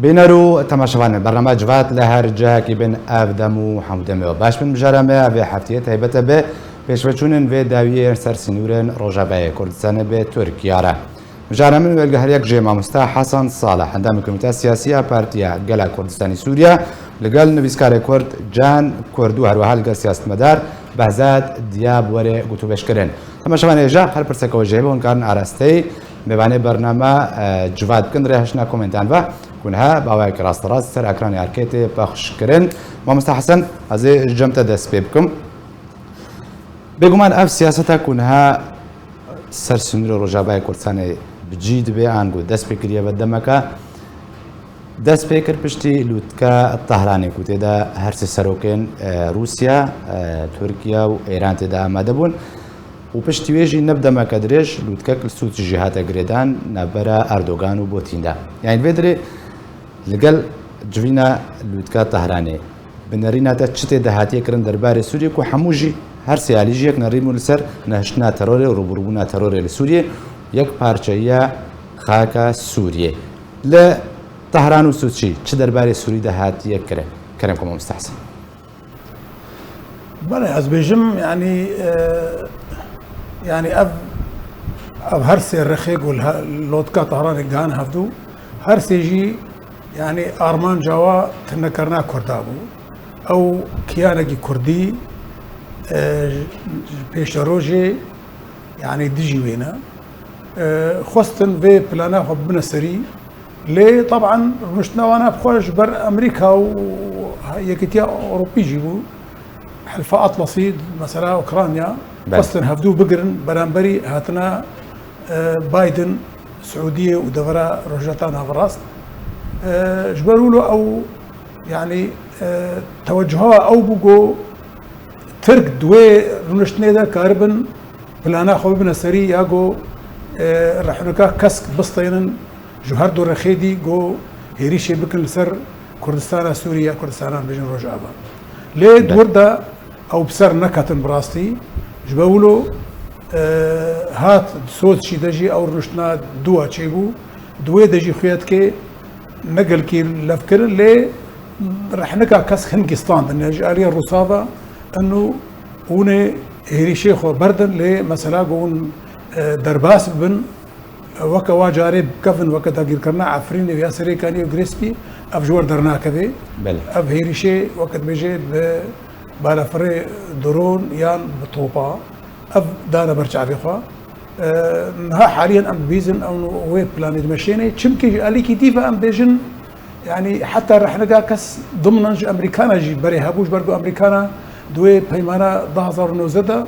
بینرو تماشاوان برنامه جوات لهر جا کی بن افدمو حمودم و باش من مجرمه و هفته تایبت به پیشوچونن و داویه سر سنورن روجابه کردستان به ترکیه را مجرمه ولگهر یک جمع مستا حسن صالح اندام کمیته سیاسی پارتیا گلا کردستانی سوریا لگل نویسکار کرد جان کردو هر وحال گل سیاست مدار بهزاد دیاب وره گوتوبش کردن تماشاوان اجا هر پرسک و جیبون کارن عرستی ببانه برنامه جواد کن رهشنا کومنتان و كونها باوك راست سر اكراني اركيتي بخش كرن ما مستحسن هذه جمت دس بكم بيغمان اف سياستا كونها سر سنور رجابای كردستان بجيد بي انغو دس بكريه بدمكا دس بكر پشتي لوتكا الطهراني كوتي دا هرس سروكين روسيا تركيا و ايران تدا امدبون و پشتی ویژی نبدا مکدرش لوتکا کلسوت جهات گریدان نبرا اردوغان و بوتیندا یعنی بدری لقل جوینا لوتکا طهراني بنرينا تشتي دهاتي كرن دربار سوريا كو حموجي هر سياليجي يك نريمو لسر نهشنا تروري و روبروبونا تروري لسوريا يك پارچايا خاكا سوريا ل طهران و سوتشي چه دربار سوري دهاتي كرن كرمكم مستحسن بله از بيجم يعني اب هرسي الرخيق واللوتكا طهراني كان هفدو هرسي جي يعني ارمان جوا تنكرنا كردابو او كيانجي كردي بيشروجي يعني ديجي وينا خصتن في بلانا خب سري ليه طبعا رشنا وانا بخرج بر امريكا ويكتيا اوروبي جيبو حلفاء اطلسي مثلا اوكرانيا خصتن هفدو بقرن برانبري هاتنا بايدن سعوديه ودفرا رجعتان هفراست جبروا له او يعني توجهها او بقو ترك دوي رنشتنيدا كاربن بلانا خوبنا سري ياغو راح نكا كسك بسطين جوهر دور رخيدي جو هيريشي بكن سر كردستان سوريا كردستان بجن رجابا ليه دوردا او بسر نكاتن براستي جبروا له هات صوت شي دجي او رنشتنا دوا تشيبو دوي دجي خيات كي نقل كي لفكر اللي راح نكا كاس هنكستان ان جاريه الرصافه انه هنا هيري شيخ بردن لي مثلا قون درباس بن وكا واجاري كفن وكا تاجر كرنا عفرين في اسري كاني جريسبي اف جوار درنا كذي اف هيري شي وقت بيجي بالا فري درون يان بطوبا اف دانا برجع بيخوا ها حاليا ام بيزن او ويب بلانيت ماشيني تشمكي اليكي ديفا ام بيجن يعني حتى رح نلقى كاس ضمن امريكانا جي بري هابوش برضو امريكانا دوي بيمانا ظهر نوزدا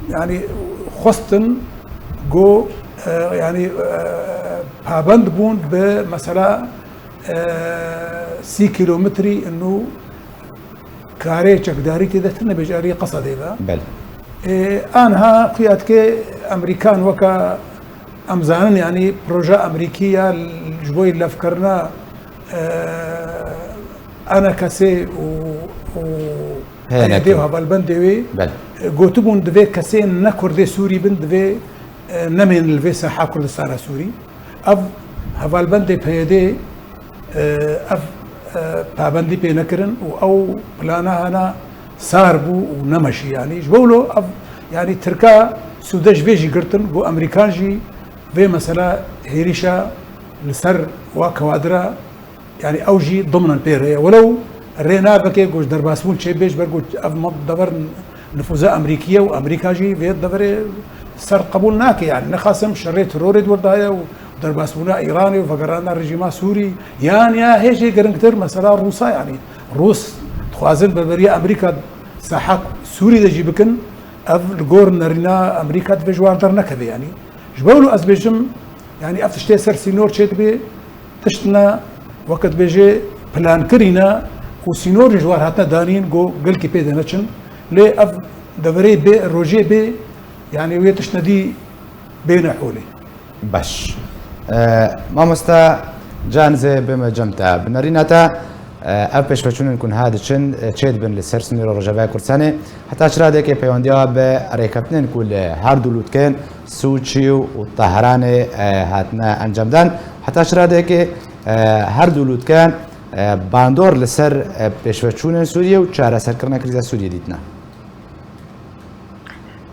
يعني خصتن جو يعني بابند بون بمثلا 6 كيلومتري انه كاري داري كذا تنا بجاري قصد هذا بل انها قيادك امريكان وكا امزان يعني بروجا امريكيه الجبوي اللي فكرنا انا كاسي و هيديوها بالبندوي قوتبون دفي كاسي نكردي سوري بند دفي نمن الفي ساحه كردستان سوري اف هفالبندي بهيدي اف بابندي بينكرن او بلانا انا ساربو ونمشي يعني جبولو يعني تركا سوداج فيجي قرتن بو امريكان جي في مثلا هيريشا لسر وكوادرا يعني اوجي ضمن البير ولو رينا بكي جوج درباسون شي بيج برجو اف دبر نفوذا امريكيه وامريكا جي في دبر سر قبولناك يعني نخاسم شريت روريد وردايا ودرباسونا ايراني وفقرانا رجيما سوري يعني يا هيجي قرنكتر مثلا روسا يعني روس خوازن بربريا امريكا ساحه سوري دجي بكن اف الجور نرينا امريكا تفجوار درنا كذا يعني جبولو ازبيجم يعني افتشتي سر سينور شيت بي تشتنا وقت بيجي بلان كرينا وسينور جوار هاتنا دانين جو قل كي بيدا نتشن لي اف دفري بي روجي بي يعني ويتشنا دي بين حولي باش ما مستا جانزه بما جمتا بنريناتا ابش بچون كون هادشن تشيد بن لسرسن رجبای کردستان حتی چرا دکی پیوندیا به ریکاپتن کل هر دولت کن سوچی و طهران هاتنا انجام دن حتی چرا دکی هەردوو لووتکان باندۆر لەسەر پێشوەچوونە سووریە و چارەسەرکردنە کریزە سووریە دیتنا.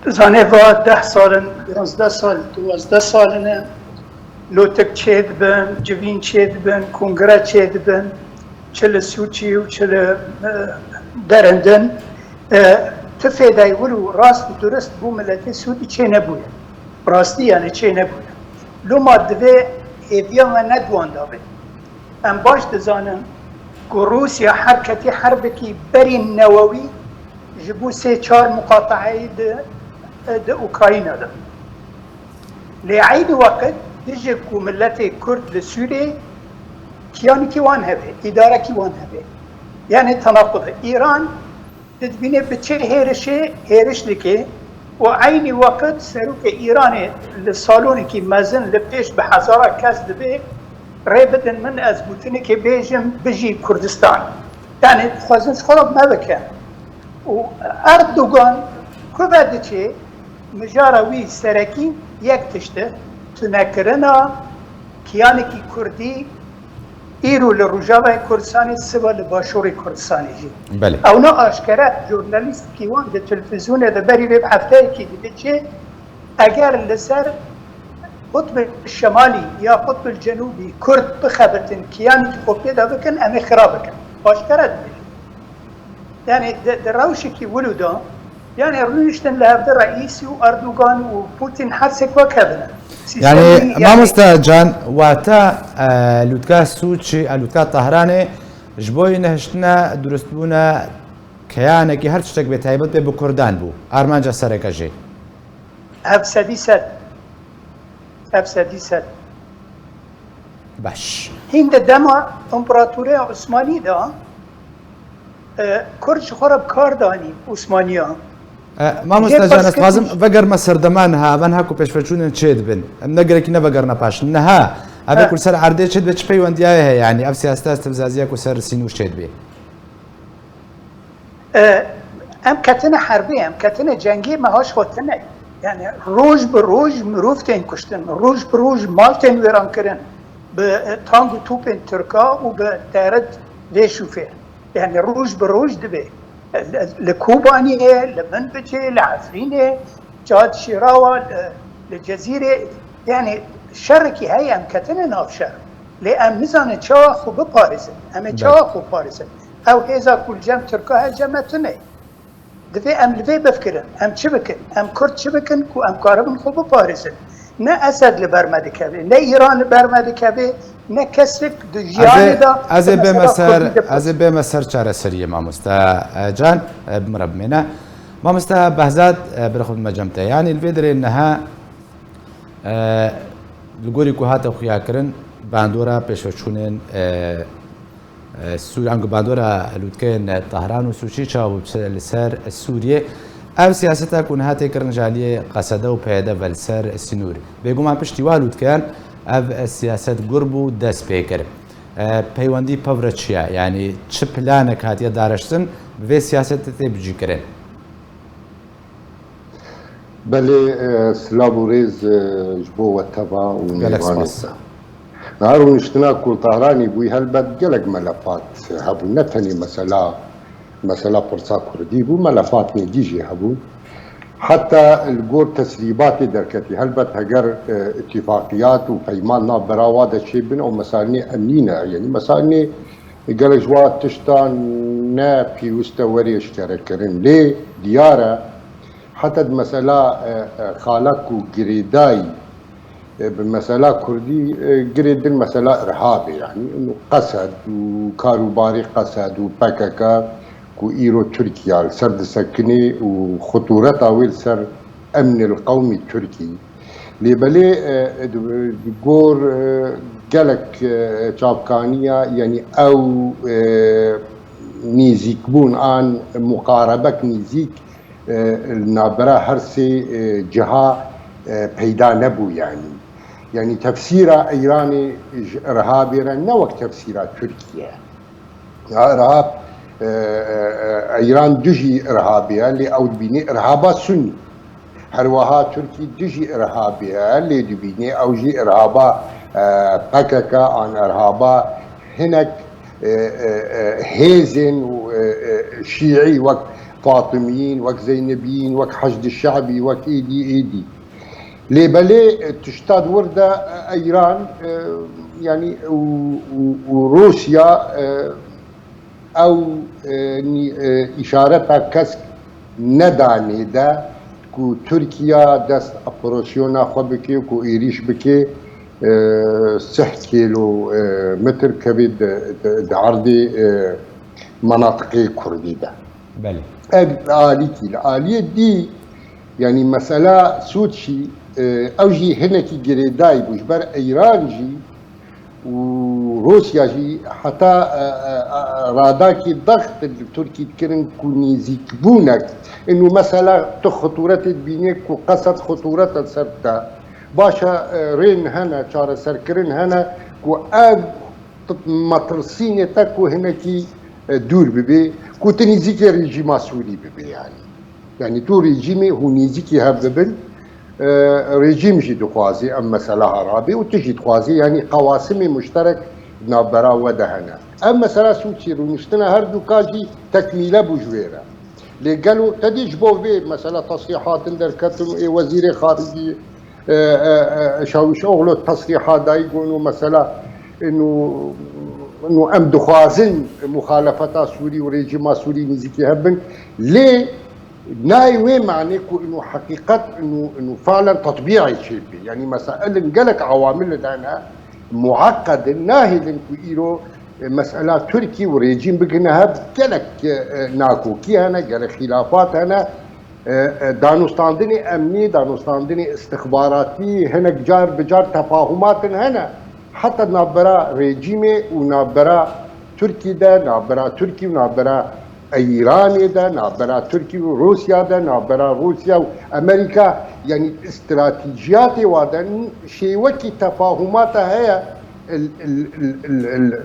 دەزانێت 10 ساڵن 11 سال 12 ساڵنە لۆتک چێ دبن جوین چێ دبن کنگرە چێ دبن چ لە سوچی و چ لە دەرەندن تفێدای ول و ڕاست و درست بوو ملەتی سوودی چێ نەبووە ڕاستی یانە چێ نەبووە لۆما divê hêviya nedwanda bê em baş dizanin ku Rûsya her ketî herbekî berî newewî ji bo 3-4 muqateheyê di Ukraynada lê eynî weqt dijî ku milletê Kurd li Sûriyê kiyanekî wan hebe îdarekî wan hebe yani tenaqud İran dibîne bi çê hêrişê hêriş dike و عینی وقت سروک ایرانی لسالونی که مزن لپیش به هزارا کس دبی ری بدن من از بوتنی که بیجم بجی کردستان یعنی خوازنش خراب نبکن و اردوگان که بعد چه مجاروی سرکی یک تشته تنکرنا کیانی که کردی ایرو لروجاوه کردستانی سوا لباشوری کردستانی جی بله اونا آشکره جورنالیست کیوان ده تلفزیون ده بری به هفته کی دیده چه اگر لسر قطب الشمالی یا قطب الجنوبی کرد بخبرتن کیانی که خوب پیدا بکن امی خراب بکن آشکره ده یعنی ده روشی که ولودا یعنی رویشتن لحظه رئیسی و اردوگان و پوتین هر سکوا کبنه يعني مامۆستا جان واتە لووتکە سوچی لووتکە تەهرانێ ji بۆی نەهشتنە دروستبوونە کەیانێکی هەر شتێک بێ تایبەت بێ بە کوردان بوو ئارمانجە سەرەکەژێ هەفسەدی باش هینده دەما ئەمپراتوریە عوسمانیدا کورد ji xwe re bi kar danî Osmaniya مامۆستا جان ئەسپازم بەگەرمە سەردەمان هاوان هەکو پێشوەچوونن چێ دبن ئەم نەگەرێکی نەبەگەڕنە پاش نەها ئەبێ کورد سەر عەردێ چێت بێ چ پەیوەندیایە هەیە یعنی ئەف سیاستا استبزازیە و سەر سینووش چێت بێ ئەم کەتنە حربی ئەم کەتنە جەنگی مەهاش خۆتنە یعنی ڕۆژ بە ڕۆژ مرۆڤ تێن کوشتن ڕۆژ بە ڕۆژ ماڵ تێن وێرانکردن بە تانگ و توپên تورکا و بە تارەت lê şûfêr yani roj bi roj dibe li Kobaniyê li Minbicê li Efrînê Cad Şîrawa li Cezîrê yani şerekî heye em ketine nav şer lê em nizanin çawa xwe biparêzin em ê çawa xwe parêzin ew hêza ku li cem Tirka heye cem tune divê em li vê bifkirin em çi bikin em Kurd çi bikin ku em karibin xwe biparêzin ne Esed li ber me dikeve ne İran li ber me dikeve ne kesik di jiyanê da ez ê bême ser çareseriye mamosta can bimre bimêne mamosta behzad birxwe bime cem te yanî li vê derê niha li gorî ku hate xuyakirin bandora pêşveçûnên Sûriya bandora lûtkeyên Tehran û Sûçî çabû li ser Sûriyê ev siyaseta ku niha têkirin ji aliyê qesede û peyede ve li ser Sinûrê bêguman piştî wa lûtkeyan ev siyaset gur bû dest pê kir peywendî pevre çi ye yanî çi planek hatiye dareştin bi vê siyasetê tê bicîkirin belê silav û rêz ji bo we teva û gelek spas nahar rûniştina ku Tehranê bûî helbet gelek melefat hebû ne tenê mesela pirsa Kurdî bû melefatê dî jî hebû حتى الجور تسريبات دركتي هلبت هجر اتفاقيات وفيمان ناب براوات شيبن او مسالني امنينه يعني مسالني قال جوات تشتان نا بيوستا وري اشتراكرين ليه دياره حتى المساله خالق وجريداي بالمساله كردي جريد المساله ارهابي يعني انه قسد وكاروباري قسد وباكاكا كو إيرو تركيا سرد سكني وخطورة ويل سر أمن القومي التركي لبلي جور جالك شابكانية يعني أو نيزيك بون عن مقاربك نيزيك النابرة هرسي جهة بيدا نبو يعني تفسيرها إيراني إرهابي نوك تفسيرها تركيا إرهاب ایران دژی ارهابیه لی او دبینی ارهابا سنی هر وها ترکی دژی ارهابیه لی دبینی او جی ارهابا PKK عن إرهابا هناك هيزن شيعي وك فاطميين وك زينبيين وك حشد الشعبي وك إيدي ليبالي تشتاد وردة إيران يعني وروسيا أو إشارتها كسك نداني دا كو تركيا دست أبروسيونا خو بكي وكو إيريش بكي 6 كيلو متر كبد عرضي مناطقي كردي دا بله الآلية دي يعني مسألة سوتشي أوجي هناكي جريداي بجبر إيران جي وروسيا جي حتى راداكي ضغط التركي تكرن كوني زيكبونك إنه مسألة تخطورات بينك وقصد خطورات سرتا باشا رين هنا شار سركرين هنا كو أب مطرسين تاكو هناكي دور ببي كو تنزيكي ريجيما سوري ببي يعني تو ريجيمي هو نيزيكي هببن ريجيم جي دخوازي أما مسألة عربي وتجي دخوازي يعني قواسم مشترك نابرا ودهنا أما مسألة سوتشي رونشتنا هردو كاجي تكميلة بجويرة اللي قالوا تديج بوفي مسألة تصريحات اندر كتم وزير خارجي شاوش أغلو التصريحات دا يقولوا مسألة إنه ام دخوازن مخالفة سوري وريجيما سوري نزيكي هبن ليه نايوي معناكو انه حقيقة انه فعلا تطبيعي شيء يعني مسائل انقلك عوامل دانا معقد ناهي لنكو ايرو مسألة تركي وريجيم بقناها قالك ناكوكي هنا قالك خلافات هنا دانوستاندني امني دانوستاندني استخباراتي هنا جار بجار تفاهمات هنا حتى نابرا ريجيمي ونابرا تركي دا نابرا تركي ونابرا ايران دا نابرا تركي وروسيا دا نابرا روسيا وامريكا يعني استراتيجيات وادن شيء وكي تفاهمات هي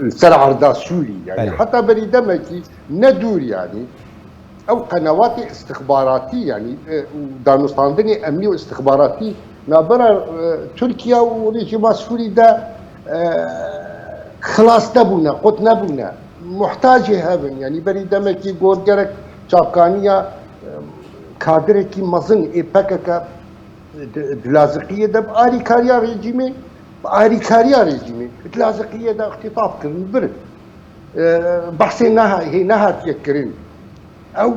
السرعر دا سوري يعني حتى بريدمكي ندور يعني او قنوات استخباراتي يعني دانوستاندني امني واستخباراتي نابرا تركيا وريجيم سوري دا خلاص نبونا قط نبونا محتاجه هبن يعني بريدمكي غورجرك شابكانيا كادركي مزن ايبكك دلازقيه دب اري كاريا ريجيمي اري كاريا ريجيمي دلازقيه دا اختطاف كرن برد بحث هي نهار يكرن او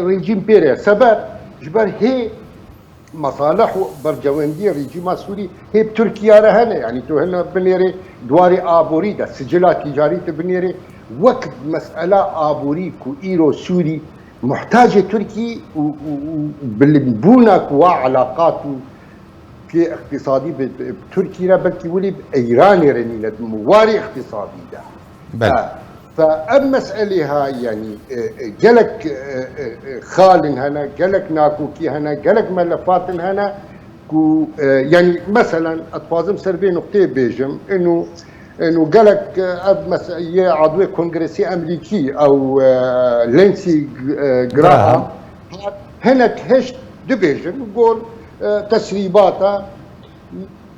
ريجيم بيريا سبب جبر هي مصالح برجواندية ريجيما سوري هي بتركيا رهنا يعني تو هنا بنيري دواري آبوريدا سجلات تجارية بنيري وقت مسألة آبوريكو إيرو سوري محتاجة تركي بالبونك وعلاقاته في اقتصادي بتركيا بلكي ولي بإيراني رنينة مواري اقتصادي ده بل فأما مسألة هاي يعني جلك خال هنا جلك ناكوكي هنا جلك ملفات هنا كو يعني مثلا أتفاضل سربي نقطة بيجم إنه جلك أب عضو كونغرسي أمريكي أو لينسي جراهام هنا هشت دبيجم يقول تسريباتها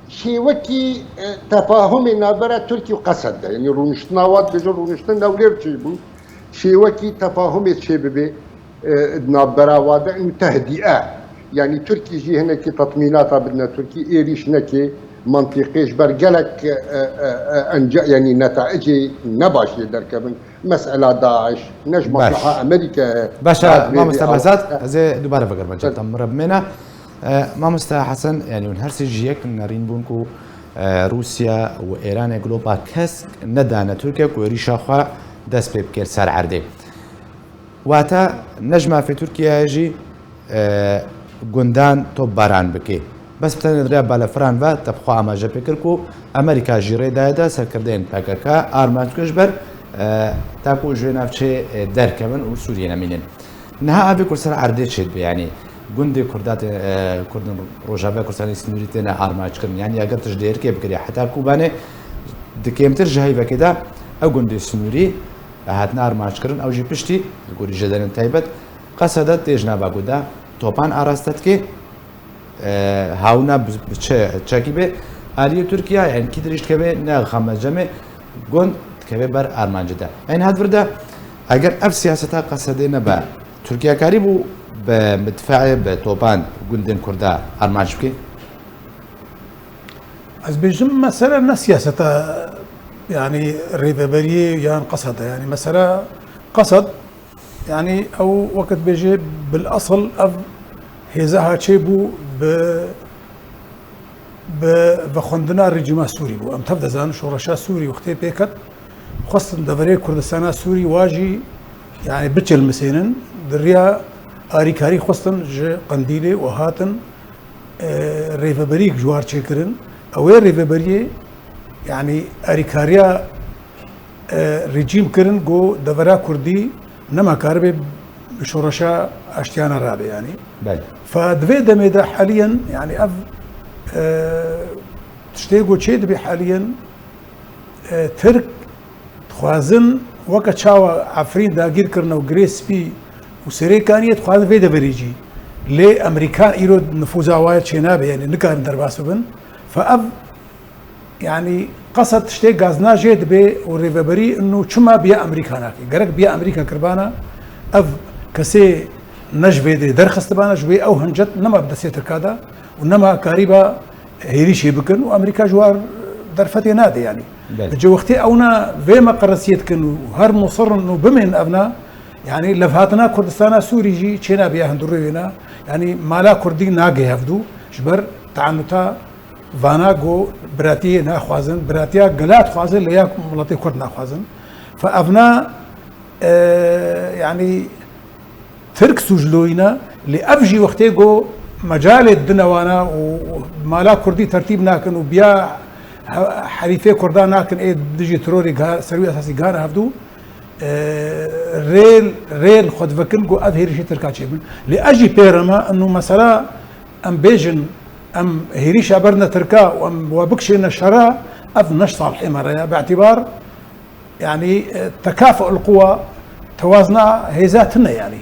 شيء وكي تفاهم نابرة تركي وقصد يعني رونشتناوات بجر رونشتنا ولير تشيبو شيء وكي تفاهم شيء ببي نابرة وادا انه تهدئة يعني تركي جي هنا كي تطميناتها بدنا تركي ايريش نكي منطقيش برجلك يعني نتائج نباش يدركبن مسألة داعش نج مصلحة أمريكا باشا ما مستبعزات زي دوباره بقر بجد تمر بمنا ما مستها حسن يعني من هرسي جيك نارين بونكو روسيا وإيران جلوبا كسك ندانا تركيا كوريشا خوا دست بكير سر عرضي واتا نجمة في تركيا يجي جندان توب باران بكي بس بتاني دريا بالفران و تبخوا عما جبكركو أمريكا جيري دايدا سركردين باكاكا آرمان كشبر تاكو جنافشي در كمان وسوريا نمينين نها أبي كرسر عرضي شد يعني جندي كردات كردن روجابا كرساني سنوريتنا آرمان كرن يعني أجر تجدير كيف بكري حتى كوبانه دكيمتر جهاي بكده أو جندي سنوري هاتنا آرمان كرن أو جي بشتي يقول جدًا تايبت قصدت تيجنا باجودا توبان أراستت كي هاونا بتشاكي به آلية تركيا يعني كي دريش كبه ناخم جمع قند كبه بر أرمان جدا يعني هاد بردا أجر أف سياستها قصدنا با تركيا كاريبو بمدفع بتوبان قندن كردا أرمان شبكي از بيجم مثلا سياسة يعني ريفابريه يعني قصد يعني مثلا قصد يعني او وقت بيجي بالاصل اف هزاها تشيبو بخندنا الرجيم السوري بو ام تبدا زان شورشا سوري وقتي بيكت خاصة دفري كردستان السوري واجي يعني بتشل مسينن دريا اريكاري خاصة ج قنديلي وهاتن ريفابريك جوار تشكرن اوير ريفابريه يعني اريكاريا رجيم كرن جو دفرا كردي نما كاربي بشورشا اشتيانا رابي يعني بله فدفي دميدا حاليا يعني اف تشتيقو تشيد بي حاليا ترك خوازن وقت شاوى عفرين داگير كرنا وغريس بي وسريكانية خوازن في دفريجي لي امريكان ايرو نفوذا وايد شينابي يعني نكار درباسو بن فاف يعني قصد تشتي غازنا جيد بي وريفابري انه شما بيا امريكاناكي غرق بيا امريكا كربانا اف كسي نجبي دي درخست بانا جبي او هنجت نما بدسي تركادا ونما كاريبا هيريشي بكن وامريكا جوار درفتي نادي يعني جو وقتي اونا فيما قرسيت كن وهر مصر انه بمن ابنا يعني لفهاتنا كردستان سوري جي تشينا بيا هندروينا يعني مالا كردي ناقي هفدو جبر تعنتا فاناغو براتي ناخوازن براتيا قلات خوازن لياك ملطي كرد ناخوازن فأبنا يعني ترك سجلوينا لأفجي وقتيغو مجال الدنوانا ومالا كردي ترتيب ناكن وبيا حريفي كردان ناكن ايه ديجي تروري سروي اساسي غانا هفدو ريل خد فكنغو اظهر شي تركاتشي لاجي بيرما انه مثلا ام بيجن ام هيريشا برنا تركا وام وبكشينا شرا اف نشط الحمار باعتبار يعني تكافؤ القوى توازنا هيزاتنا يعني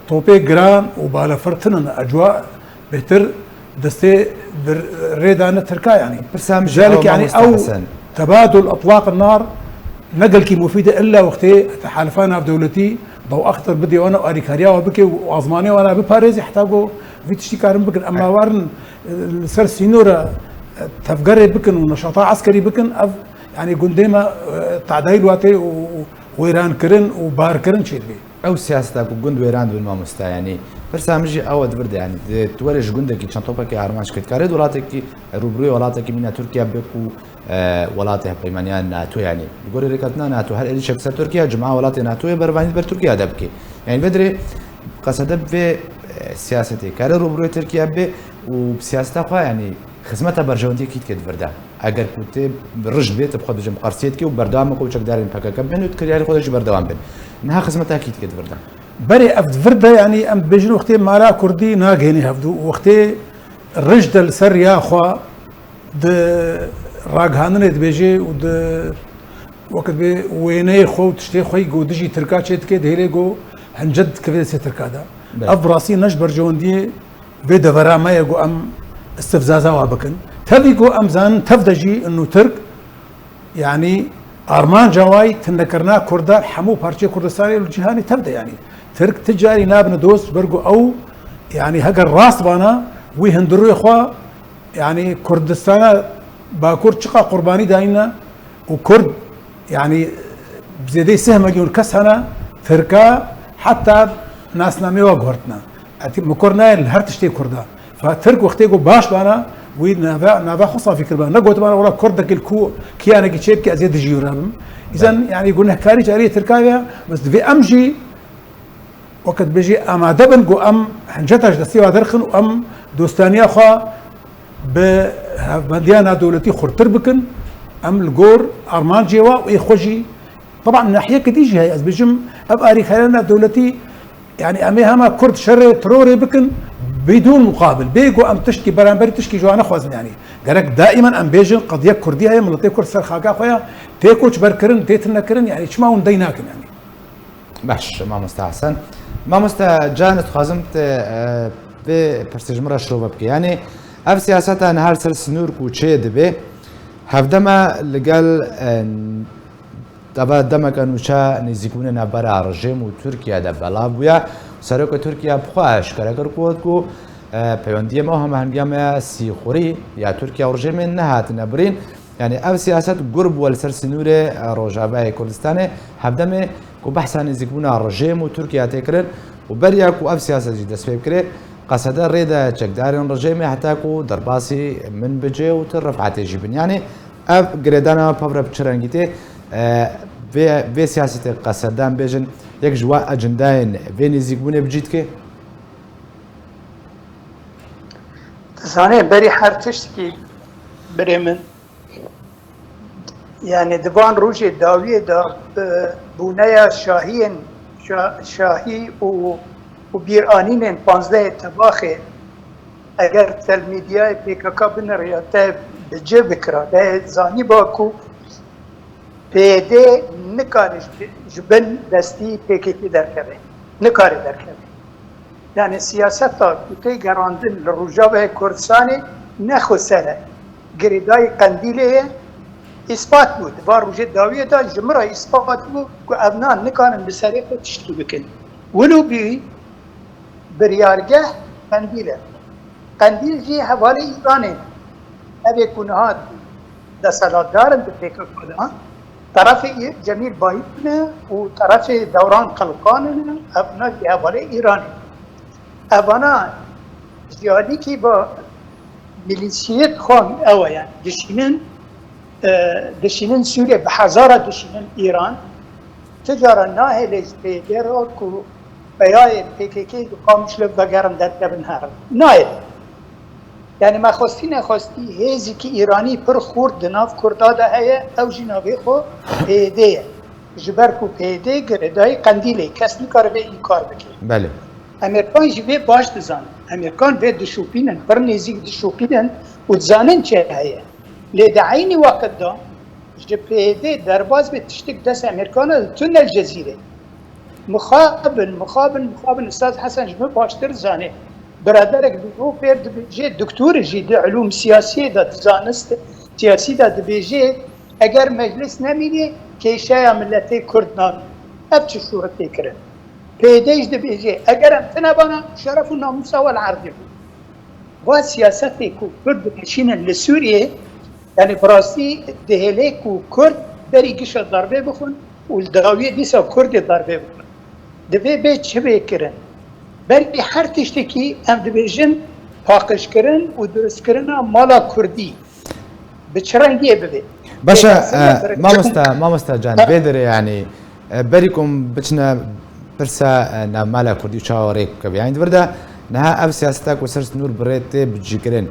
توبي جران وبالا فرتنا اجواء بهتر دستي ريدان تركا يعني ذلك يعني او تبادل اطلاق النار نقل كي مفيده الا وقتي تحالفانا بدولتي ضوء اخطر بدي وانا واريكاريا وبكي وازماني وانا بباريس يحتاجوا في تشتكار بكن اما وارن سر سينورا تفقري بكن ونشاطات عسكري بكن يعني قنديما تعديل واتي ويران كرن وبار كرن شيء بي او سياستك وجند ويران بالماموستا يعني برسامجي او دبرد يعني تورج جندك شنطوبك ارماش كتكارد ولاتك روبري ولاتك من تركيا بكو ولاته بيمانيان ناتو يعني بقول ركتنا ناتو هل ايش اكثر تركيا جماعه ولاته ناتو برباني بر تركيا دبكي يعني بدري قصد في سياستي كار روبري تركيا به وبسياسته يعني خدمتها برجوندي كيت كد بردا اگر كنت برج بيت بخد جم قرسيت كي وبردام كو دارين بكا بين وتكريالي خدش بردوام بين انها خدمتها كيت كد بردا بري افد فردا يعني ام بيجن وقتي مالا كردي ناغيني هفدو وقتي الرجد السر يا اخوا د راغهانن بيجي ود وقت بي ويني خو تشتي خوي جو دجي تركا تشيت كي دهيري جو هنجد كفي سي تركا دا افراسي نجبر جوندي في دفرا ما يجو ام استفزازا وابكن تبيجو امزان تفدجي انه ترك يعني ارمان جواي تنكرنا كردا حمو بارتي كردستاني الجهاني تبدا يعني ترك تجاري نابن دوست برجو او يعني هجر راس بانا ويهندرو اخوا يعني كردستان باكور شقا قرباني داينا وكرد يعني بزيدي سهم مليون كسهنا تركا حتى ناس نامي وغورتنا مكورنا الهرتشتي كردا فترك وقتيجو باش بانا وي نافا خصها في كربان نقول تبانا ولا كردك الكو كيانا كيشيب كي ازيد جيورام اذا يعني قلنا كاري جاريه تركايا بس في امجي وقت بيجي اما دبن جو ام حنجتاش دستيوا درخن وام دوستانيا خا بمديانه دولتي خرتر بكن ام الجور ارمان جيوا ويخوجي طبعا من ناحيه كديجي هي بيجم اباري خلالنا دولتي يعني اميهما كرد شر تروري بكن بدون مقابل بيجو ام تشكي برامبري تشكي جوانا خوازن يعني قالك دائما ام بيجن قضيه كرديه هي ملتي كرد سر خاقا خويا تيكوش بركرن تيتنا كرن يعني شما ونديناكن يعني باش ما مستحسن ما مستجانت خازمت في برستجمرة شروبك يعني اف سیاست هر سر سنور کوچه دبه هفدما لقال دابا دمك نوشا نزيكون نبرا رژیم و ترکیه دا بلابویا سرک ترکیه بخواهش کرد کو پیوندی ما هم هنگام سیخوری یا ترکیه رژیم نهات نبرین يعني اف سياسات قرب والسرسنور روجابه كردستان هبدمه كو بحثا نزيكونا الرجيم وتركيا تكرر وبريا كو اف سياسه جديده سبب كري قصدا ريدا تشكدارين رجيم حتى كو درباسي من بجي وترفعت جيبن يعني اف جريدانا بابرا بتشرانجيتي في سياسه قصدان بيجن يك جوا اجنداين في نزيكونه بجيتكي تزاني بري حرتشتكي بريمن يعني دبان روجي داوية دا بونايا شاهي وبيرانين 15 تباخي اگر تلميديا PKK بنرياتا بجي بكرا ده زاني باكو PD نكارش جبن دستي PKK دركبه نكاري دركبه يعني سياستا كتي گراندن للرجابة كردستاني نخو سنة قريداي قنديليه اثبات بود و روژه داویه دا جمره اثبات بود که ابنان نکانن بسری خود تشتو بکن ولو بی بریارگه قندیل جی حواله ایرانه اوه کنهات دستالات دارن به پیکر کدان طرف جمیل باید و طرف دوران قلقان ابنا جی حواله ایرانه ابنا زیادی که با ملیسیت خواه اوه یعنی دشينن سوريا بحزارة دشينن إيران تجارة ناهل بيدرو كو بياي PKK قامش لبقارن دركبن هارم ناهل يعني ما خواستي هزي كي إيراني پر خورد دناف كردادا هيا أو جنابي خو بيديه جبركو بيدي قرداي قنديلي كس نكار بي إيكار بكي بله أمريكان جبه باش دزان أمريكان بي دشوبينن برنيزيك دشوبينن ودزانن چه هيا لدعيني وقت دا جبهة درباز بتشتك دس أمريكانا تون الجزيرة مخابن أستاذ حسن جبه باشتر زاني برادرك دو بيرد بيجي دكتور جي دي علوم سياسية دا زانست سياسي دا بيجي اگر مجلس نميني كيشايا ملتي كردنان ابچه صورتي كرن بيديش دا بيجي اگر امتنبانا شرف و ناموسا والعرضي با سياستي كو كرد بكشينا لسوريا يعني براسي دهليك وكرد بري قشة ضربة بخون والداوية ديسا كرد ضربة بخون دبي بيت شبه كرن بري حر تشتكي ام دبيجن باقش كرن ودرس كرنا مالا كردي بچرنگيه ببي باشا ما مستجان بيدر يعني بريكم بچنا برسا نا مالا كردي شاوريك كبي يعني بردا نها اف سياستك وسرس نور بريت بجيكرن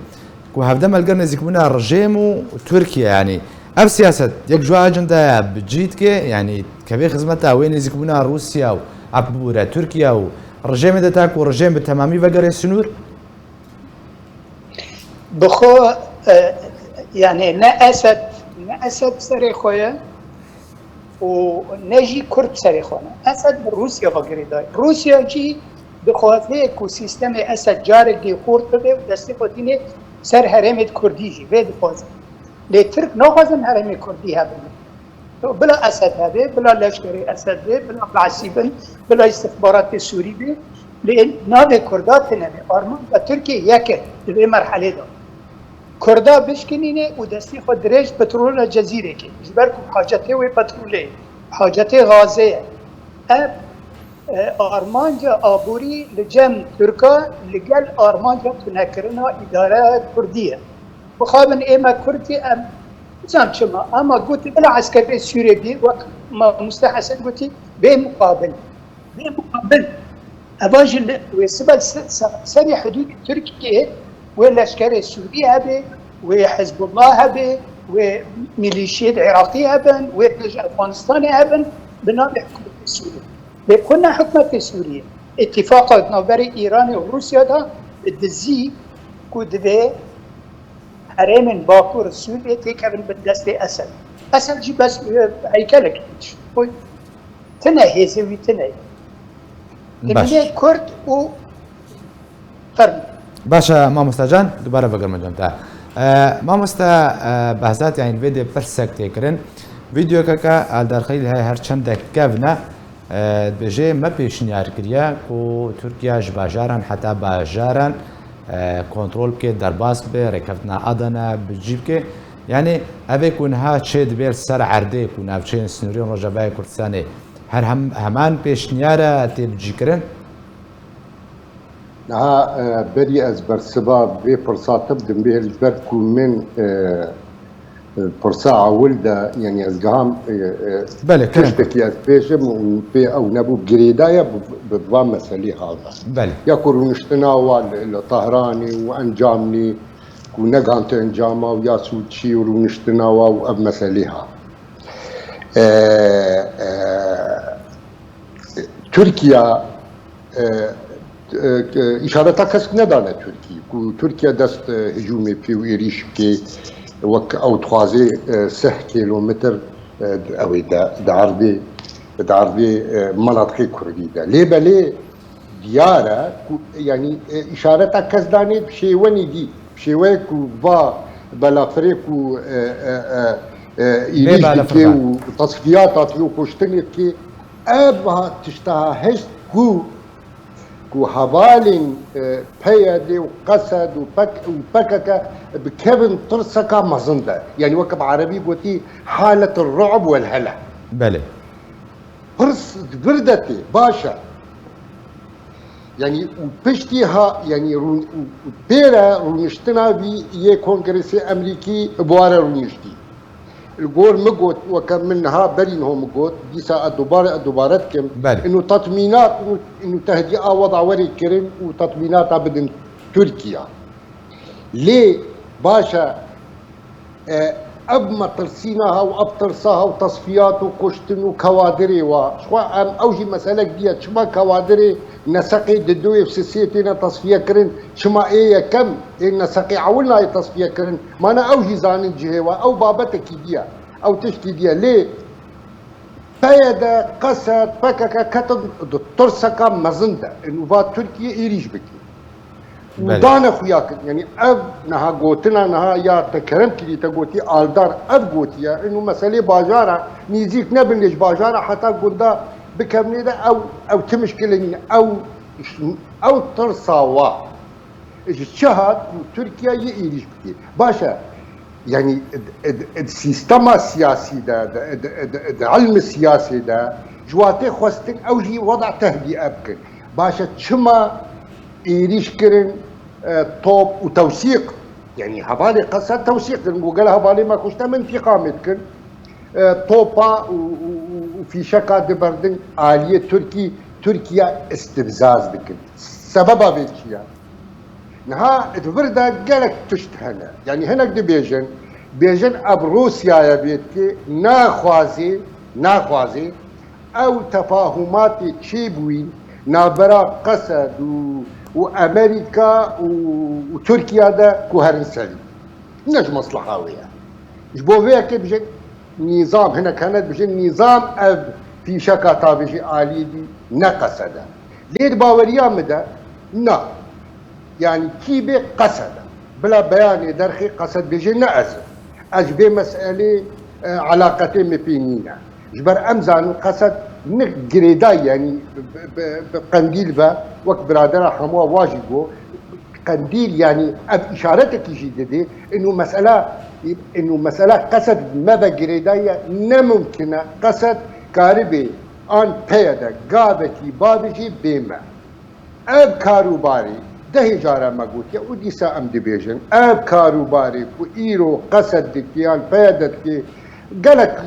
كو هفدا مالقرنا زيكونا الرجيم وتركيا يعني اف سياسة يك جوا اجندا بجيتك يعني كبي خدمتها وين زيكونا روسيا وعبورة تركيا والرجيم دا تاكو رجيم بالتمامي بقر السنور بخو يعني نا اسد سري خويا ونجي كرد سري خونا اسد روسيا بقري داي روسيا جي بخواتي اكو سيستم اسد جارك دي خورت بده ودستي قدينه سر هرمت كردي جي بيد فاز لترك نوخزن هرم كردي هذا بلا اسد هذا بلا لشكري اسد بلا عسيبن بلا استخبارات سوري بي لان نادي كردات نبي ارمان تركيا يك في مرحله ده كردا بشكنينه ودستي خود دريج بترول الجزيره كي جبركم حاجته و بترول حاجته غازيه اب ارمانجا ابوري لجم تركا لقال ارمانجا تنكرنا اداره كرديه بخابن اما كردي ام زعم شما اما قلت بلا عسكري سوري بي وقت ما مستحسن قلت بمقابل اباجل وسبب سري حدود تركيا واللشكري السوري هبه وحزب الله هبه وميليشيات عراقيه هبن وافغانستان هبن بنادي حكومه سوريا كنا حكومه سوريا اتفاقات نوبري ايران وروسيا ده الدزي كودبي حرم باكور سوريا تكبر بالدست اسد جي بس هيكلك تنهي زوي تنهي من كرد و فرد باشا مامۆستا جان دووبارە بەگەڕمەجەمتا مامۆستا بەهزات یان وێدێ پرسێک تێکردن ڤیدیۆکەکە ئالدارخەیل هەیە هەرچەندە کەڤنە دبێژێ مە پێشنیارکردە و تورکیا ji bajaran heta bajaran kontrol bike derbas be rêkevtina adana bicî bike yani evê ku niha çê dibe ser erdê ku navçeyên Snûriyên Rojavayê Kurdistanê her heman pêşniyara tê bicîkirin نها بري از برسبا بي فرصات بدم به البرد كو من فرصة ولدا يعني از قام بله تشتكي از بيشم وبي او نبو بجريدايا بضوان مسالي هذا بله يكون نشتناوا الطهراني وانجامني كو نقانت انجاما ويا سوتشي ونشتناوا واب مساليها تركيا إشارة كسك ندانة تركيا كو تركيا دست هجومي في ويريش كي وك أو تخازي 6 كيلومتر أو دعرضي مناطق كردي ده ليه بلي ديارة يعني إشارة كسداني بشيواني دي بشيواني كو با بلافريكو إيريش كي وتصفيات يو كشتني كي أبها تشتها هشت كو حوالين بيادي وقسد وبككة بكبن طرسكا مزنده يعني وكب عربي قلتي حالة الرعب والهلع بله برس بردتي باشا يعني وبشتيها يعني بيرا رونشتنا بي يه كونغرسي امريكي بوارا رونشتي الجور مقوت وكم منها برين هو مقوت دي ساعة دوبارتكم انه تطمينات انه تهدئة وضع وري كريم وتطمينات بدن تركيا ليه باشا اب ما ترسيناها واب ترساها وتصفيات وكشتن وكوادري وشو ام اوجي مسألة ديت شما كوادري نسقي ددوي في سيتنا تصفية كرن شما ايه كم ايه نسقي عولنا ايه تصفية كرن ما انا اوجي زانن جهوا او بابتك ديا او تشكي ديا ليه بيدا قسد فكك كتب ترسكا مزنده انه با تركيا يريش بكي ودانا خوياك يعني اب نها قوتنا نها يا تكرم كلي تقوتي الدار اب قوتيا انه مسألة باجارة نيزيك نبن ليش باجارة حتى قلدا بكمني ده او تمشكلني او ترصاوا الشهاد تركيا يريش بكي باشا يعني السيستم السياسي ده العلم السياسي ده جواتي خوستن اوجي وضع تهدئة بكن باشا شما يريش كرن طوب وتوثيق يعني هبالي قصة توثيق وقال هبالي ما كشتا من في قامتكن طوبا وفي شكا دبردن آلية تركيا استفزاز بكن سببها بيتشيا نها اتبردا قالك تشتهنا يعني هناك دي بيجن اب روسيا يا بيتكي ناخوازي او تفاهمات تشيبوين نابرا قسد وامريكا وتركيا ده كوهرن سليم نج مصلحه ويا جبو فيك بجن نظام هنا كانت بجن نظام اب في شكا طابجي آلي دي نقصدا ليه باوريا مدى نا يعني كيبي قصد بلا بيان درخي قصد بجن نأز اجبي مسألة علاقتين مبينينا جبر امزان قصد نقريدا يعني بقنديل با وقت برادرها حموا واجبو قنديل يعني اشارتك جديده انه مساله قصد ما بقريدا نممكن قصد كاربي ان بيدا قابتي بابجي بما اب كاروباري ده جارة ما قلت يا ودي سام ديفيجن اب كاروباري وإيرو قصد دكيان بيدت كي قالك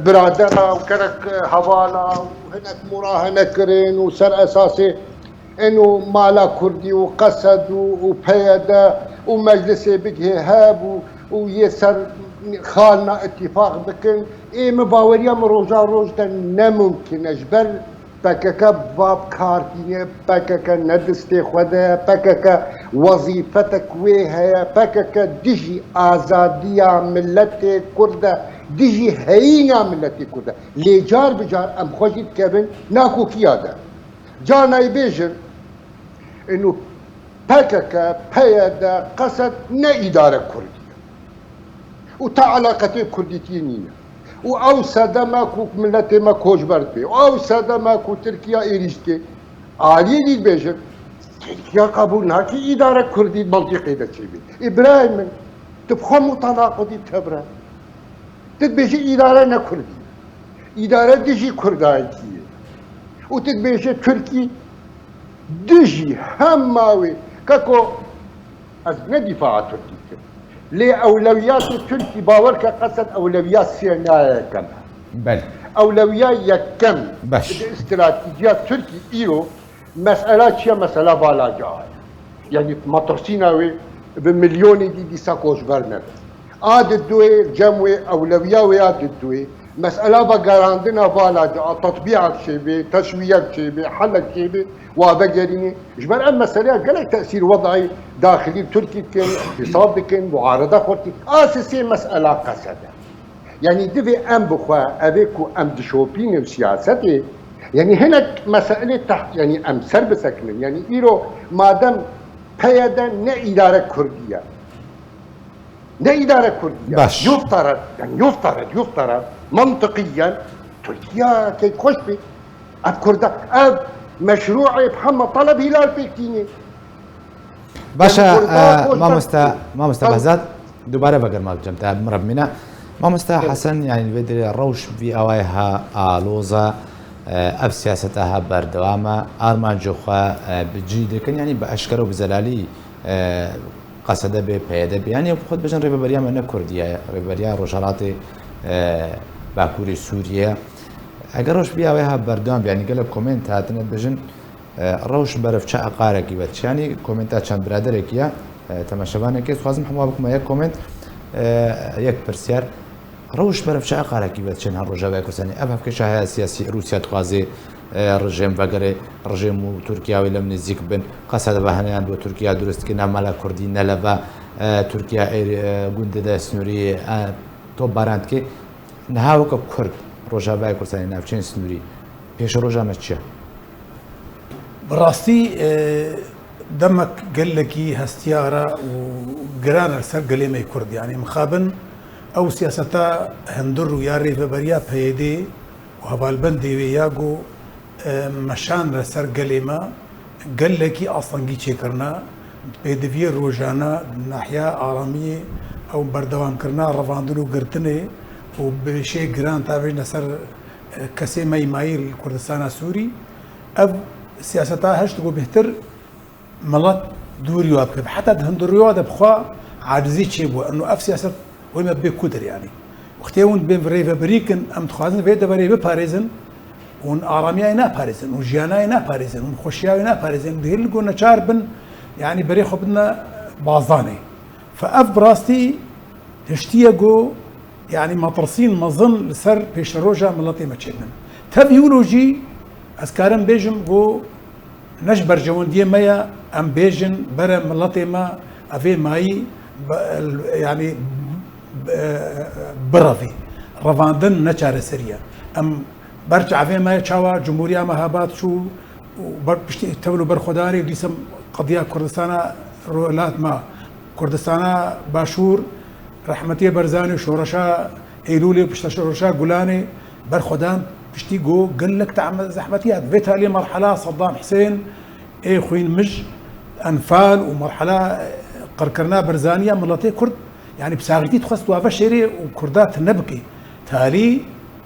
برادرها وكرك هوالا وهناك مراهنة كرين وسر أساسي إنه مالا كردي وقصد وبيدا ومجلسي بقه هاب ويسر خالنا اتفاق بكن إيه مباوريا مروجا روجدا نممكن أجبر بكك باب كارتيني بكك ندستي خدا بكك وظيفتك ويها بكك ديجي آزادية ملتي كردة ديجي هينا ملتي كردة لي جار بجار ام خوشي كابن ناكو كيادا جانا يبيجن انه PKK PYD قصد ne idare Kurdiye. و تا علاقتي كرديتينية و ساده ماكو ملتي ما كوجبرت بي و ساده ماكو تركيا إيريشتي عالي دي بيجر تركيا قبول ناكي إدارة كردي منطقي دا تشيبي إبراهيم تبخو متناقضي تبرا تتبيجي إدارة نا كردي إدارة ديجي كردايتية وتتبيجي تركي ديجي هماوي كاكو از ندفاع تركي لأولويات التركي باورك قصد أولويات سيناء كم بله أولويات كم باش استراتيجيات تركي إيرو مسألة شيء مسألة بالا جاي يعني مطرسيناوي بمليون دي ساكوش برنب عاد الدوي جموي أولوية وياد الدوي مسألة بقراندنا بالا جاي تطبيع شيء تشوية شيء حل شيء وابجريني جبر أما مسألة قال تأثير وضعي داخلي تركي كان اقتصاد كان معارضة خورتي أساسي مسألة قصدها يعني دفي أم بخوا أبيكو أم دشوبين وسياستي يعني هنا مسألة يعني أم سربسك من يعني إيرو مادام بيدا إدارة كردية إدارة كردية باش. يفترض منطقيا تركيا كي تخش بي أب كردا أب مشروع محمد طلب هلال بيكتيني باشا ما بهزاد دوباره بقر ما جمتها مربمنا ما حسن يعني بدري الروش في أوايها آلوزا أب سياستها بردوامة أرمان جوخا بجيد كان يعني بأشكره بزلالي قصده بيده يعني خد بجن ريبريا من كردية ريبريا روجالاتي باكوري سوريا اگر روش بیاویها بردوام يعني قلب كومنت هاتنا بجن روش برف چه اقارکی بچ يعني كومنتات چند برادرك يا تماشبانه كيس خوازم حموا بكم يك كومنت يك برسيار روش برف چه اقارکی بچ هر روجا بكساني افف كشاه سياسي روسيا تخازي رژیم وگره رژیم و ترکیه ولی من نزدیک بن قصد بهانه دو ترکیه درست که نمال کردی نلوا ترکیه گنده دستنوری تو برند که نه وقت کرد روجاوای کردستانی نافچین سنوری پیش روجا چیه؟ براستي دمك قال لك هستيارة وقران السر قال ما كرد يعني مخابن او سياستا هندر يا ريف بريا بيدي وهبالبندي وياغو مشان السر قال ما قال لك اصلا جي كرنا بيدفي روجانا ناحيه آرامية او بردوام كرنا رفاندلو قرتني وبشيء قران تابعنا سر كسي مايل كردستان سوري اب سياستها هش تقول بهتر ملات دوري وابكب حتى هندوريو هذا بخوا عاجزي تشيبو انه اف سياسه وما بكودر يعني واختيون بين فريفا بريكن ام تخازن في دبري بباريزن ون اراميا انا باريزن وجيانا انا باريزن وخشيا انا باريزن دهل قلنا شاربن يعني بريخو بدنا بازاني فاف براستي تشتيقو يعني مطرسين مظن لسر بيش روجا ملاتي ما تشيبن تبيولوجي اسكارن بيجم جو نجبر جونديه مايا ام بيجن برا ملاتي ما افي ماي يعني برافي رفاندن نشار سريا ام برجع في ماي تشاوا جمهوريه مهابات شو بشتي تولوا برخداري ديسم قضيه كردستان رولات ما كردستان باشور رحمتي برزاني شورشا ايلولي بشتشورشا جولاني برخدان بشتي جو قال لك تعمل زحمتيات فيتها لي مرحله صدام حسين اي خوين مج انفال ومرحله قركرنا برزانيه ملاتي كرد يعني بساغتي تخص توافا شيري وكردات نبكي تالي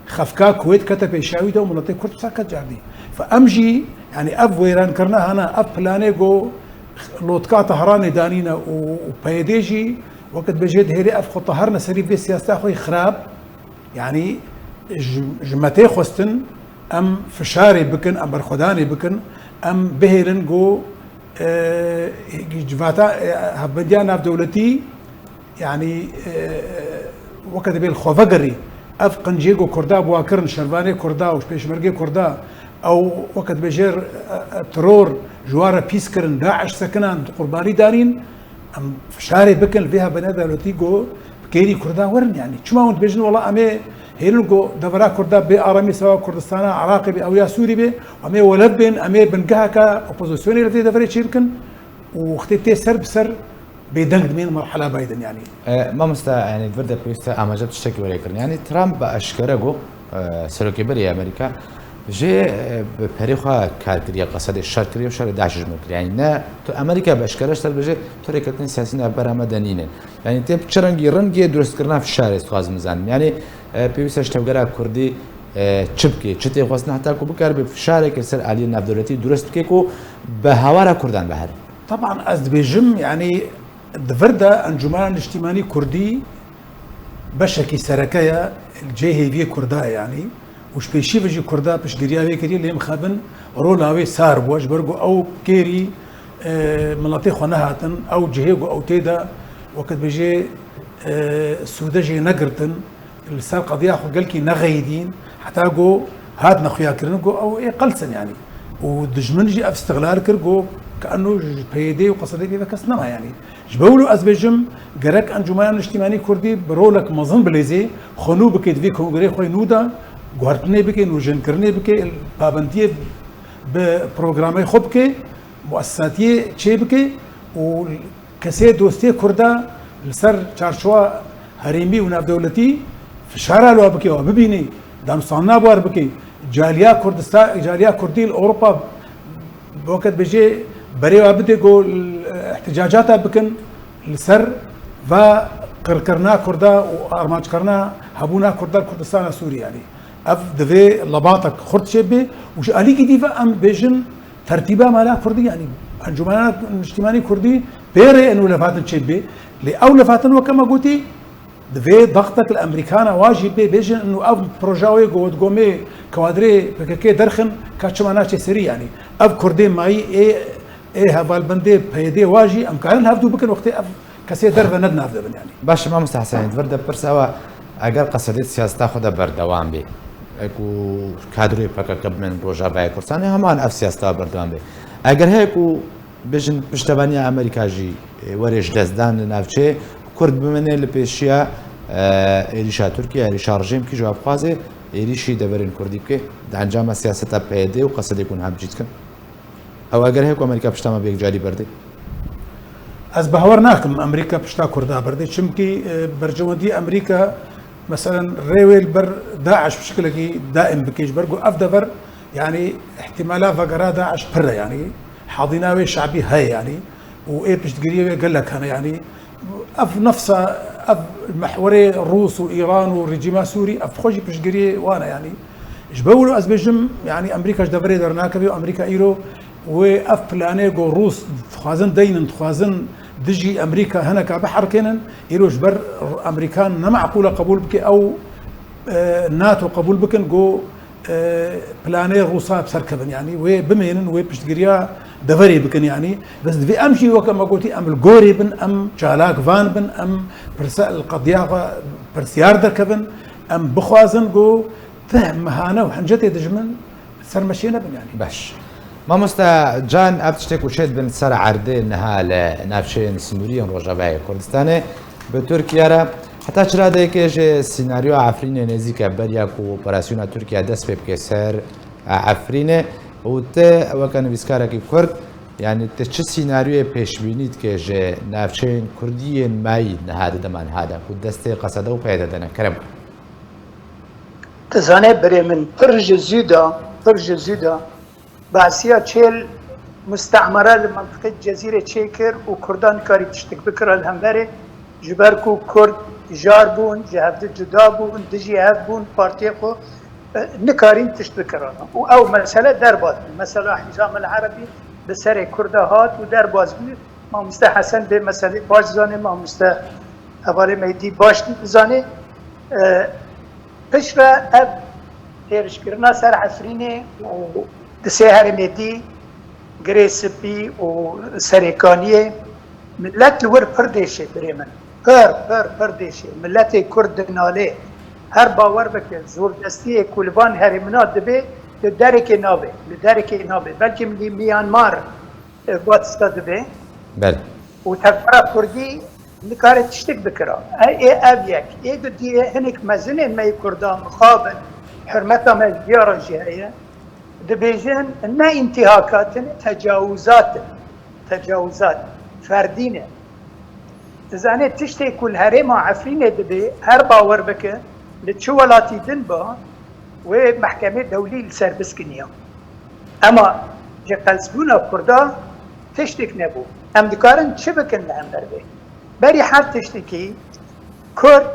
خفكا كويت كتب شاويده وملاتي كرد ساكت جاردي فامجي يعني اب ويران كرنا هنا اب بلاني جو لوتكا طهراني دانينا وبايديجي وقت بجد هيري اف طهرنا سري في السياسه اخوي خراب يعني جمتي خوستن ام فشاري بكن ام برخداني بكن ام بهيرن جو جفاتا هبديانا في دولتي يعني وقت بين خوفقري اف قنجيجو كردا بواكرن شرباني كردا وش بيشمرقي كردا او وقت بجير ترور جوارا بيسكرن داعش سكنان قرباني دارين ام فشاري بكن فيها بنادى دولتي جو بكيري كردا ورن يعني شو ما بيجن والله امي هيلوغو دفرا كردا بآرامي سوا كردستان عراقي بي او يا سوري بي امي ولبن امي بنقهكا اوبوزيسيوني التي دفري تشيركن وختي تي سر بسر بيدنگ من مرحله بايدن يعني ما مستا يعني فردا بيستا اما جبت شكل ولا يكرن يعني ترامب اشكره جو سلوكي بري امريكا جي بتاريخها كاركريا قصد الشر كريا وشر داعش جمهور يعني نا امريكا باشكرش تلبجه طريقه سياسيين برا مدنيين يعني تي بچرنگي رنگي درست كرنا في الشارع استواز مزان يعني بيوسش توغرا كردي چبكي چتي خاصنا حتى كو بكار في الشارع كسر علي ناف دولتي درست كيكو بهوارا كردان بهر طبعا ازبيجم يعني دفردا انجمان الاجتماعي كردي بشكي سركايا الجيهي في كردا يعني وش بيشي بيجي كردا باش قريا كري اللي مخابن رولاوي سار بواش برغو او كيري مناطق خناهاتن او جهيغو او تيدا وقت بيجي سودجي نقرتن السار قضيه خو قالكي نغيدين حتى جو هات نخويا كرنجو او اي قلسن يعني ودجمنجي اف استغلال كرجو كانه بيدي وقصدي كيف كسنما يعني جبولو ازبيجم جرك انجمان الاجتماعي كردي برولك مظن بليزي خنو بكيت في كونغري خوي نودا غوارتني بكي نوجن كرني بكي البابنديه ببروغرامي خبكي مؤسساتي تشي بكي وكسي دوستي كردا لسر چارشوا هريمي وناف دولتي في شارع لو بكي وببيني دانستان بوار بكي جاليا كردستان جاليا كردي اوروبا بوقت بيجي بريوا بدي يقول احتجاجات بكن لسر و كرنا كردا وارماج كرنا هبونا كردا كردستان سوريا يعني اف دفي لباطك خرط شبه وش الي كيفا ام بيجن ترتيبها مالا كردي يعني انجمانات اجتماعي كردي بيري انه لفاتن شبه لاو لفاتن وكما قلتي دفي ضغطك الامريكان واجب بيجن انه اف بروجاوي قود قومي كوادري بككي درخن كاتشمانات سري يعني اف كردي ماي ايه هفالبندي بيدي واجي امكان هفدو بكن وقت اف كسي درفه ندنا يعني باش ما مستحسن فردا برسوا اگر قصدت سیاست خود بردوام بی اكو كادري فكك من روجا كردستان همان اف سياستا بردوام بي اگر هيكو بجن پشتواني امريكا جي وريش دزدان نافچه كرد بمنه لپیشیا ایریشا ترکیه ایریشا رژیم کی جواب خوازه ایریشی دبرین کردی که د انجام سیاست پیده و قصد يكون هم جيت کن او اگر هيكو امريكا پشتما بيك جالي برده از بهور ناكم امريكا پشتا كردا برده چمكي برجوندي امريكا مثلا ريويل بر داعش بشكل دائم بكيش برقو افدبر يعني احتمالات فقرا داعش بره يعني حاضناوي شعبي هاي يعني وايه باش تقريبا قال لك انا يعني اف نفسه اف محوري الروس وايران والرجيم سوري اف خوجي باش قري وانا يعني جبولو ازبجم يعني امريكا دبري درناكبي وامريكا ايرو واف بلانيغو روس تخازن دين تخازن دجي امريكا هنا كبحر كينن يروج بر امريكان معقوله قبول بك او ناتو قبول بكن جو بلاني روسا بسركبن يعني وبمينن وبشتقريا دفري بكن يعني بس في امشي وكما قلتي ام الجوري بن ام شالاك فان بن ام برسال القضية برسيار دركبن ام بخوازن جو فهم مهانه وحنجتي دجمن سرمشينا بن يعني باش ما مستا جان ابتشتك وشيد بن سر عرضه انها لنافشين سنوريين روجاباي كردستان بتركيا را حتى چرا ده که سيناريو عفرين نزيك بريا کوپراسيون تركيا دست به سر عفرين و ته وكان بيسكارك كرد يعني تش سيناريو پیش بینید که ج نافچین کردیین مای نهاد دمان هذا و دست قصده و پیدا دنا کرم تزانه بری من فرج زودا باسيا تشيل مستعمره لمنطقه جزيره تشيكر وكردان كاري تشتك بكره الهمبري جبركو كرد جاربون جهد جدابون دجي هبون بارتيقو نكارين تشتكرنا او مساله درباز مساله حزام العربي بسر كردهات ودرباز ما مستحسن بمساله باش زانه ما مست اول ميدي باش زانه قشره اب تيرشكرنا سر عفرينه دسهر ميدي غريسبي وسريكانيه ملت الور پردشه بريمن پردشه ملت کرد ناله هر باور بکن زور دستی کلبان هرمنا دبه لدرک نابه بلکه ملی میانمار باتستا دبه بله و تکبر کردی نکاره تشتک بکرا ای ابیک ای دو دی هنک مزنه می کردان مخابن حرمتا مزیارا جهیه دبیجن نه انتهاکات تجاوزات تجاوزات فردينه تزاني تشتي كل هريمة عفرينة دبي هر باور بك لتشولاتي دنبا ومحكمة دولية لسربسكنيا اما جا قلسبونا كردا تشتك نبو ام دكارن شبكن لهم بربي بري حال تشتكي كرد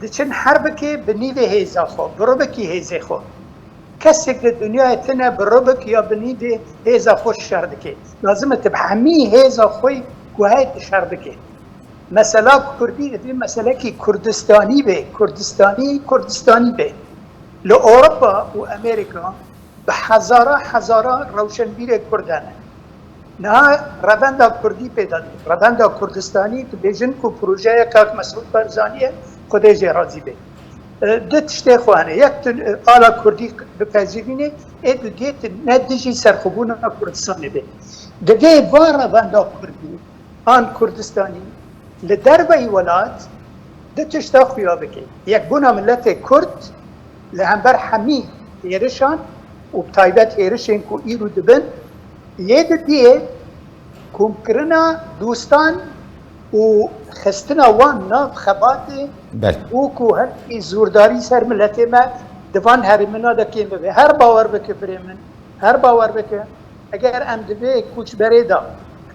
دچن حربكي بنيدي هيزا خو بروبكي هيزي خو كسك الدنيا تنا بروبك يا بنيدي هيزا خو الشردكي لازم تبحمي هيزا خوي كوهاي الشردكي مسألة كردي دي مسألة كي كردستاني به كردستاني به لأوروبا وأمريكا بحزارة روشنبير كردانه نه روندا کردی پیدا دید روندا کردستانی تو بیژن کو پروژه کاک مسعود برزانیه خودش راضی به دو تشته خوانه یک آلا کردی بپذیرینه ای دو دیت ندیجی سرخوبون کردستانی به دگه وار روندا کردی آن کردستانی لدربه ولات دو تشته خویا بکی یک بنا ملت کرد لهمبر حمی هیرشان و بتایبت هیرشن کو ایرو دبن یه دیه کمکرنا دوستان و خستنا وان ناف خباته و کو هر زورداری سر ملت ما دوان هرمنا دکیم به هر باور بکه برمن هر باور بکه اگر ام دبی کوچ بریدا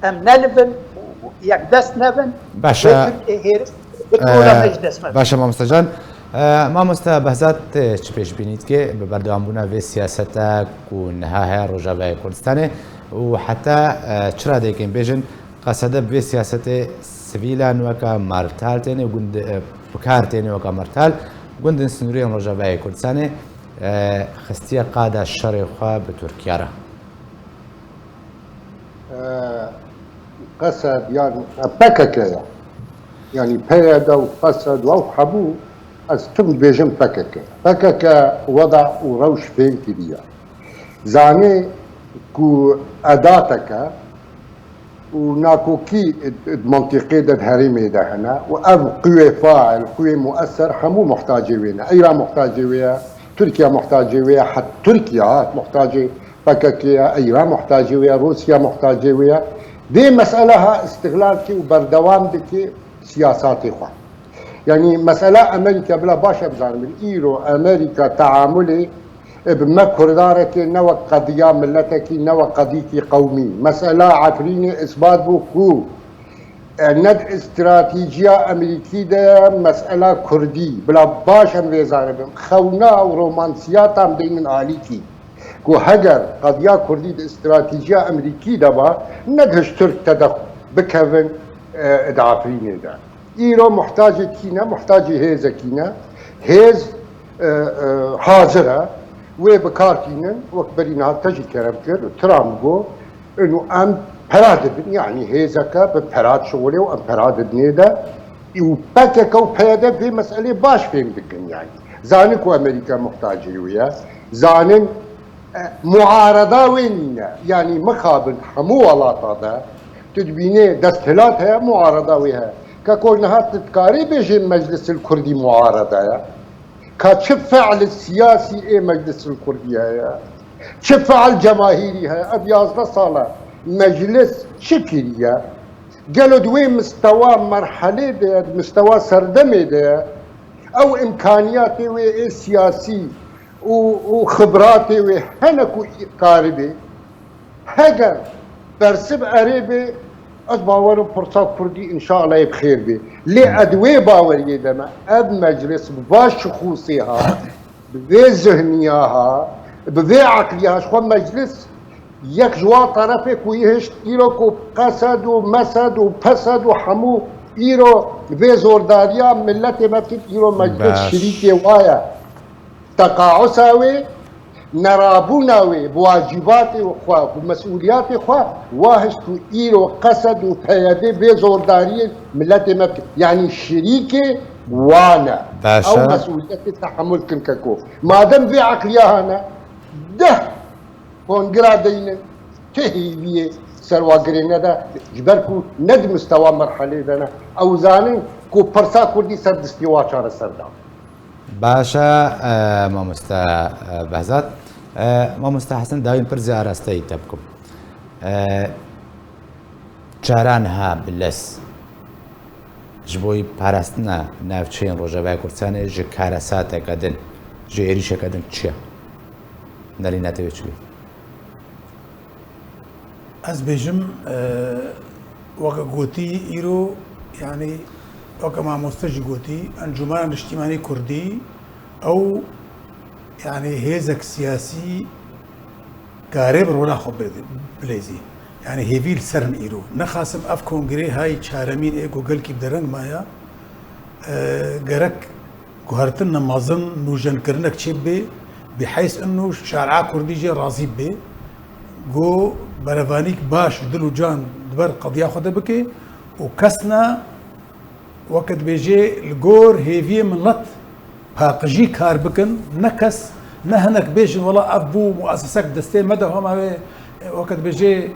ام نلبن یک دست نبن باشه مامۆستا جان مامۆستا بەهزات چ پێش بینیت کە بە بەردەوامبوونا vê سیاسەتە و نەها هەیە ڕۆژاوای کوردستانê و حتا چرا دەیکەین بێژن قەسەدە بێ سیاسەتê سڤیلان وەکە مارتال تێنێ بکار تێنێ وەکە مەرتال گوندن سنوورێن ڕۆژاوای کوردستانê خستیە قادا شەڕێ خوا بە تورکیاە قەسەد یان پەکەکەیە يعني بيدا وقصد وحبو استم بيجم فكك وضع وروش فين كبير زاني كو اداتك وناكو كي منطقي ده هريمي ده هنا واب قوي فاعل قوي مؤثر حمو محتاجه وينا ايران محتاجه ويا تركيا محتاجه ويا حتى تركيا محتاجه فكك ايران محتاجه ويا روسيا محتاجه ويا دي مسألة استغلال كي وبردوام دكي سياساتي خوا يعني مسألة أمريكا بلا باشا بزان من إيرو أمريكا تعاملي بما كردارك نوى قضية ملتك نوى قضية قومي مسألة عفريني إثبات بوكو ند استراتيجية أمريكية ده مسألة كردي بلا باشا بزان خونا ورومانسيات هم دين آليكي كو هجر قضية كردي ده استراتيجية أمريكية ده با ندهش ترك تدخل بكفن دعافريني ده إيرو محتاجة كينا محتاجة هيزة كينا هيز حاضرة وبكارتينا وكبرينها تجي كرمكر ترامبو إنه أم براد يعني هيزكا ببراد شغلي وأم براد بنيدا وبكك وبيدا في مسألة باش فين بكن يعني زانك وأمريكا محتاجة ويا زانن معارضة ويننا يعني مخابن حمو ولاطة ده تدبيني دستهلاتها معارضة وياها ككل نهار تتكاري بيجي المجلس الكردي معارضة يا كشف فعل السياسي ايه مجلس الكردي يا شف فعل جماهيري هي ابيازنا صالة مجلس شكلية قالوا دوين مستوى مرحلة ده مستوى سردمي ده او امكانياتي ويه سياسي وخبراتي ويه هنكو قاربي هجر برسب قريبي از باورم فرصة كردي ان شاء الله بخير بي لي ادوي باوري دما اد مجلس بباش شخوصيها بذي ذهنيها بذي عقليها شو مجلس يك جوا طرفك ويهش ايرو قسد ومسد وفسد وحمو ايرو ذي زورداريا ملتي ما بتت ايرو مجلس شريكي وايا تقاعساوي نرابوناوي بواجباتي وخوا بمسؤولياتي خوا واهش تو ايرو قصد وبيادي بزورداري ملتي ما يعني شريكي وانا باشا. او مسؤوليتي تحمل كنككو ما دام في عقليا هنا ده كونغرا دين تهيبيه سروا غرينا ده جبركو ند مستوى مرحله دنا او زانن كو برسا كردي سر دستيوا شهر سردا باشا مامۆستا بەهزات مامۆستا حەسەن داوین پرزی ئاراستەی تە بکەم جاران ها بلس جبوی پاراستنا ناوچەین ڕۆژاوای کوردستانی ژ کارەساتێکەدن ژ عێریشەکەدن چییە؟ نەری ناتەوێت چ بێ؟ ئەس بێژم وەکە گوتی ئیرۆ یعنی وەکە مامۆستەژی گوتی ئەنجومانە نیشتیمانی کوردی ئەو یعنی هێزێک سیاسی کارێ بڕۆلا خۆ بلێزی یعنی هێویل سەرن ئیرۆ نەخاسم ئەف کۆنگرێ های چارەمین ئێ گۆگەلکی دەرەنگ مایە گەرەک گوهرتن نەمازن نوژەنکردنێک چێ بێ بحيث انه شارع كردي جي راضي به جو بلفانيك باش دلو جان دبر قضيه خد بكي وكسنا وقت بيجي الجور هيفي من لط باقجي كار بكن نكس نهنك بيجن والله ابو مؤسسك دستين مدى هم وقت بيجي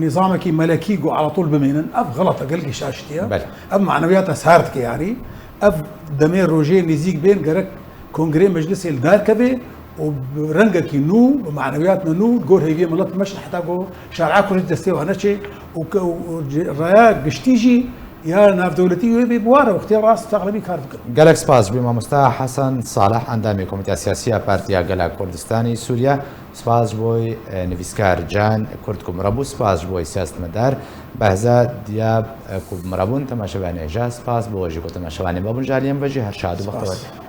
نظامك ملكي جو على طول بمينن اف غلط قلقي شاشتيا اف معنوياتها سهرتك يعني اف دمير روجي نزيك بين قرك كونغري مجلس الدار كبي وبرنجك نو ومعنوياتنا نو جور هيجي ملط مش حتى جو شارع كل دستي وهنشي ورايا قشتيجي يا ناف دولتي ويبي بواره واختيار راس تغلبي كارفك جالك سباس بما مستوى حسن صالح اندامي كوميتي السياسيه بارتيا جالك كردستاني سوريا سباس بوي نفيسكار جان كردكم ربو سباس بوي سياسه مدار بهزا دياب كوب مرابون تماشا بانيجا سباس بوجي كو تماشا باني بابون جاليم بجي هر شادو بختوات